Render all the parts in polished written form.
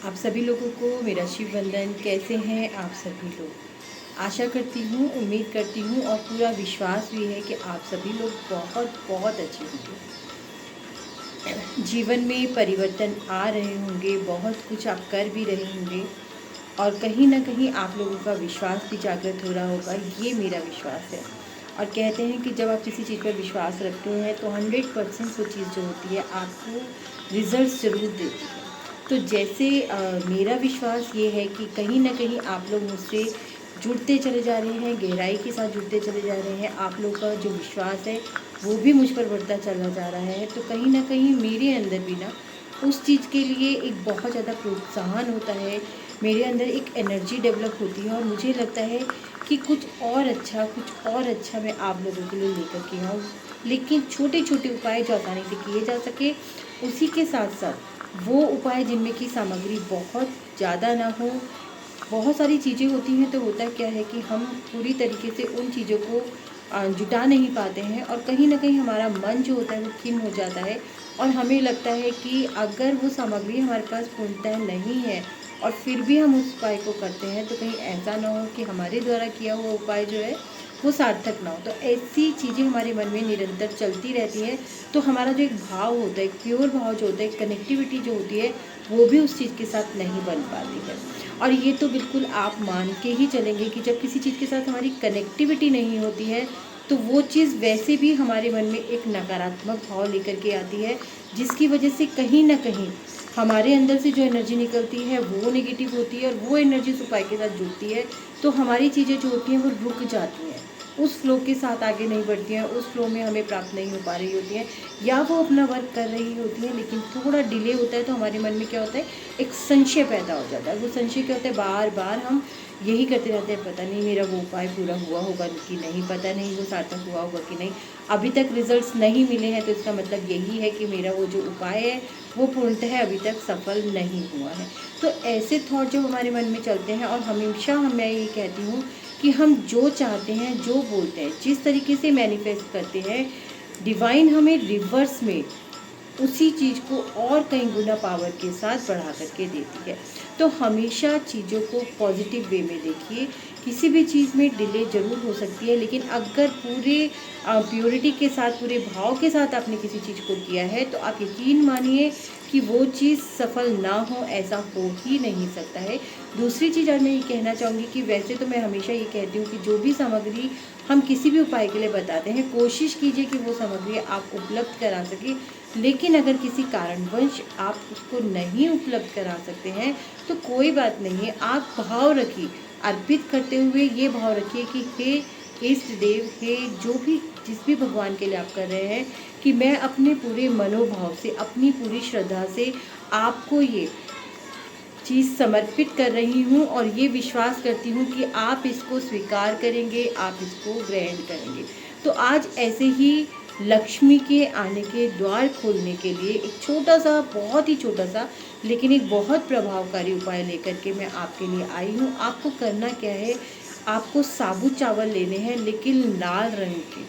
आप सभी लोगों को मेरा शिव वंदन। कैसे हैं आप सभी लोग? आशा करती हूँ, उम्मीद करती हूँ और पूरा विश्वास भी है कि आप सभी लोग बहुत बहुत अच्छे होंगे। जीवन में परिवर्तन आ रहे होंगे, बहुत कुछ आप कर भी रहे होंगे और कहीं ना कहीं आप लोगों का विश्वास भी जागृत हो रहा होगा, ये मेरा विश्वास है। और कहते हैं कि जब आप किसी चीज़ पर विश्वास रखते हैं तो 100% वो चीज़ जो होती है आपको रिजल्ट्स ज़रूर देती है। तो जैसे मेरा विश्वास ये है कि कहीं ना कहीं आप लोग मुझसे जुड़ते चले जा रहे हैं, गहराई के साथ जुड़ते चले जा रहे हैं। आप लोग का जो विश्वास है वो भी मुझ पर बढ़ता चला जा रहा है। तो कहीं ना कहीं मेरे अंदर भी ना उस चीज़ के लिए एक बहुत ज़्यादा प्रोत्साहन होता है, मेरे अंदर एक एनर्जी डेवलप होती है और मुझे लगता है कि कुछ और अच्छा मैं आप लोगों के लिए लेकर के आऊँ। लेकिन छोटे छोटे उपाय जो आसानी से किए जा सके, उसी के साथ साथ वो उपाय जिनमें की सामग्री बहुत ज़्यादा ना हो। बहुत सारी चीज़ें होती हैं तो होता क्या है कि हम पूरी तरीके से उन चीज़ों को जुटा नहीं पाते हैं और कहीं न कहीं हमारा मन जो होता है वो खिन्न हो जाता है और हमें लगता है कि अगर वो सामग्री हमारे पास पूर्णतः नहीं है और फिर भी हम उस उपाय को करते हैं तो कहीं ऐसा ना हो कि हमारे द्वारा किया हुआ उपाय जो है वो सार्थक ना हो। तो ऐसी चीज़ें हमारे मन में निरंतर चलती रहती हैं। तो हमारा जो एक भाव होता है, एक प्योर भाव जो होता है, कनेक्टिविटी जो होती है, वो भी उस चीज़ के साथ नहीं बन पाती है। और ये तो बिल्कुल आप मान के ही चलेंगे कि जब किसी चीज़ के साथ हमारी कनेक्टिविटी नहीं होती है तो वो चीज़ वैसे भी हमारे मन में एक नकारात्मक भाव लेकर के आती है, जिसकी वजह से कहीं ना कहीं हमारे अंदर से जो एनर्जी निकलती है वो नेगेटिव होती है और वो एनर्जी उस उपाय के साथ जुड़ती है तो हमारी चीज़ें जो होती हैं वो रुक जाती हैं, उस फ्लो के साथ आगे नहीं बढ़ती हैं, उस फ्लो में हमें प्राप्त नहीं हो पा रही होती हैं या वो अपना वर्क कर रही होती हैं लेकिन थोड़ा डिले होता है। तो हमारे मन में क्या होता है, एक संशय पैदा हो जाता है। वो संशय क्या होता है, बार बार हम यही करते रहते हैं, पता नहीं मेरा वो उपाय पूरा हुआ होगा कि नहीं, पता नहीं वो सार्थक हुआ होगा कि नहीं, अभी तक रिजल्ट्स नहीं मिले हैं तो इसका मतलब यही है कि मेरा वो जो उपाय है वो पूर्णतः अभी तक सफल नहीं हुआ है। तो ऐसे थॉट जब हमारे मन में चलते हैं और हमेशा मैं ये कहती हूँ कि हम जो चाहते हैं, जो बोलते हैं, जिस तरीके से मैनिफेस्ट करते हैं, डिवाइन हमें रिवर्स में उसी चीज़ को और कई गुना पावर के साथ बढ़ा करके देती है। तो हमेशा चीज़ों को पॉजिटिव वे में देखिए। किसी भी चीज़ में डिले ज़रूर हो सकती है लेकिन अगर पूरे प्योरिटी के साथ, पूरे भाव के साथ आपने किसी चीज़ को किया है तो आप यकीन मानिए कि वो चीज़ सफल ना हो, ऐसा हो ही नहीं सकता है। दूसरी चीज़ और मैं ये कहना चाहूँगी कि वैसे तो मैं हमेशा ये कहती हूँ कि जो भी सामग्री हम किसी भी उपाय के लिए बताते हैं, कोशिश कीजिए कि वो सामग्री आप उपलब्ध करा सकें। लेकिन अगर किसी कारणवश आप उसको नहीं उपलब्ध करा सकते हैं तो कोई बात नहीं है, आप भाव रखिए। अर्पित करते हुए ये भाव रखिए कि हे इष्ट देव, हे जो भी, जिस भी भगवान के लिए आप कर रहे हैं, कि मैं अपने पूरे मनोभाव से, अपनी पूरी श्रद्धा से आपको ये चीज़ समर्पित कर रही हूँ और ये विश्वास करती हूँ कि आप इसको स्वीकार करेंगे, आप इसको ग्रहण करेंगे। तो आज ऐसे ही लक्ष्मी के आने के द्वार खोलने के लिए एक छोटा सा, बहुत ही छोटा सा लेकिन एक बहुत प्रभावकारी उपाय लेकर के मैं आपके लिए आई हूँ। आपको करना क्या है, आपको साबुत चावल लेने हैं लेकिन लाल रंग के।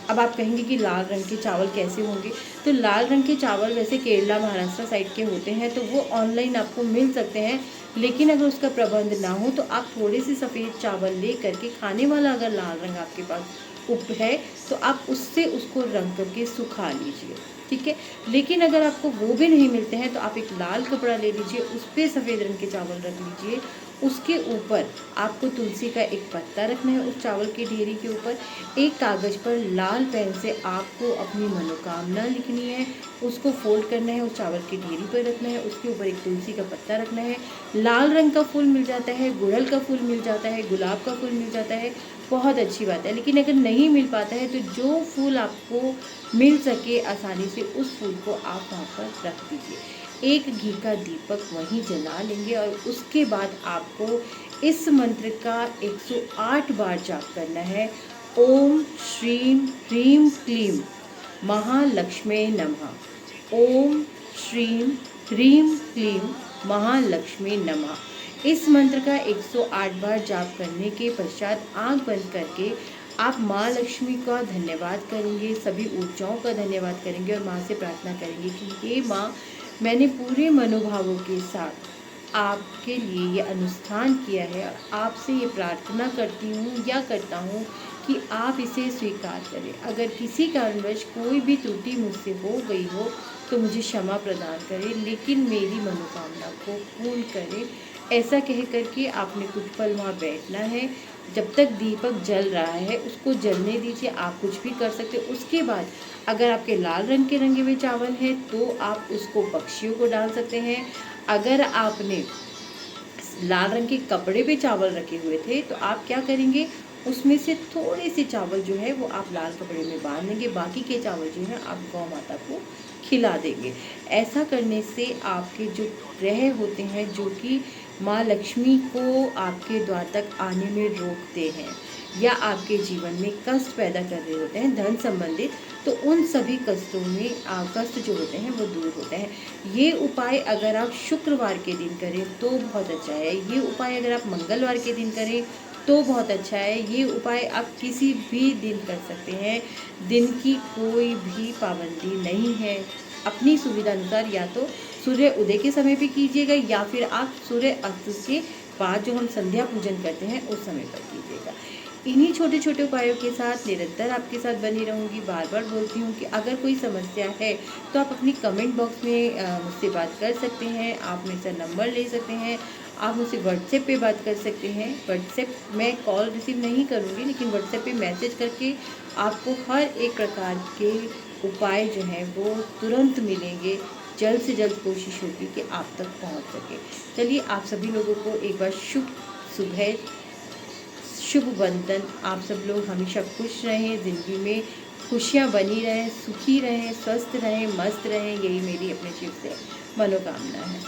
अब आप कहेंगे कि लाल रंग के चावल कैसे होंगे? तो लाल रंग के चावल वैसे केरला, महाराष्ट्र साइड के होते हैं तो वो ऑनलाइन आपको मिल सकते हैं। लेकिन अगर उसका प्रबंध ना हो तो आप थोड़े से सफ़ेद चावल ले करके, खाने वाला अगर लाल रंग आपके पास उप है तो आप उससे उसको रंग करके सुखा लीजिए, ठीक है। लेकिन अगर आपको वो भी नहीं मिलते हैं तो आप एक लाल कपड़ा ले लीजिए, उस पर सफ़ेद रंग के चावल रख लीजिए। उसके ऊपर आपको तुलसी का एक पत्ता रखना है, उस चावल की ढेरी के ऊपर एक कागज़ पर लाल पेन से आपको अपनी मनोकामना लिखनी है, उसको फोल्ड करना है, उस चावल की ढेरी पर रखना है, उसके ऊपर एक तुलसी का पत्ता रखना है। लाल रंग का फूल मिल जाता है, गुड़हल का फूल मिल जाता है, गुलाब का फूल मिल जाता है, बहुत अच्छी बात है। लेकिन अगर नहीं मिल पाता है तो जो फूल आपको मिल सके आसानी से, उस फूल को आप वहाँ पर रख दीजिए। एक घी का दीपक वहीं जला लेंगे और उसके बाद आपको इस मंत्र का 108 बार जाप करना है। ओम श्रीम ह्रीम क्लीम महालक्ष्मी नमः। ओम श्रीम ह्रीम क्लीम महालक्ष्मी नमः। इस मंत्र का 108 बार जाप करने के पश्चात आंख बंद करके आप माँ लक्ष्मी का धन्यवाद करेंगे, सभी ऊर्जाओं का धन्यवाद करेंगे और माँ से प्रार्थना करेंगे कि हे माँ, मैंने पूरे मनोभावों के साथ आपके लिए ये अनुष्ठान किया है और आपसे ये प्रार्थना करती हूँ या करता हूँ कि आप इसे स्वीकार करें। अगर किसी कारणवश कोई भी त्रुटि मुझसे हो गई हो तो मुझे क्षमा प्रदान करें, लेकिन मेरी मनोकामना को पूर्ण करें। ऐसा कह कर के आपने कुछ पल वहाँ बैठना है। जब तक दीपक जल रहा है उसको जलने दीजिए, आप कुछ भी कर सकते हो। उसके बाद अगर आपके लाल रंग के रंगे हुए चावल हैं तो आप उसको पक्षियों को डाल सकते हैं। अगर आपने लाल रंग के कपड़े पे चावल रखे हुए थे तो आप क्या करेंगे, उसमें से थोड़े से चावल जो है वो आप लाल कपड़े में बांध देंगे, बाकी के चावल जो है आप गौ माता को खिला देंगे। ऐसा करने से आपके जो ग्रह होते हैं जो कि माँ लक्ष्मी को आपके द्वार तक आने में रोकते हैं या आपके जीवन में कष्ट पैदा कर रहे होते हैं धन संबंधित, तो उन सभी कष्टों में कष्ट जो होते हैं वो दूर होते हैं। ये उपाय अगर आप शुक्रवार के दिन करें तो बहुत अच्छा है। ये उपाय अगर आप मंगलवार के दिन करें तो बहुत अच्छा है। ये उपाय आप किसी भी दिन कर सकते हैं, दिन की कोई भी पाबंदी नहीं है। अपनी सुविधा अनुसार या तो सूर्य उदय के समय पे कीजिएगा या फिर आप सूर्य अस्त के बाद जो हम संध्या पूजन करते हैं उस समय पर कीजिएगा। इन्हीं छोटे छोटे उपायों के साथ निरंतर आपके साथ बनी रहूँगी। बार बार बोलती हूँ कि अगर कोई समस्या है तो आप अपनी कमेंट बॉक्स में मुझसे बात कर सकते हैं, आप मेरे से नंबर ले सकते हैं, आप मुझसे व्हाट्सएप पे बात कर सकते हैं। व्हाट्सएप में कॉल रिसीव नहीं करूँगी, लेकिन व्हाट्सएप पे मैसेज करके आपको हर एक प्रकार के उपाय जो हैं वो तुरंत मिलेंगे। जल्द से जल्द कोशिश होगी कि आप तक पहुंच सके। चलिए, आप सभी लोगों को एक बार शुभ सुबह, शुभ वंदन। आप सब लोग हमेशा खुश रहें, ज़िंदगी में खुशियाँ बनी रहें, सुखी रहें, स्वस्थ रहें, मस्त रहें, यही मेरी अपने शिव से मनोकामना है।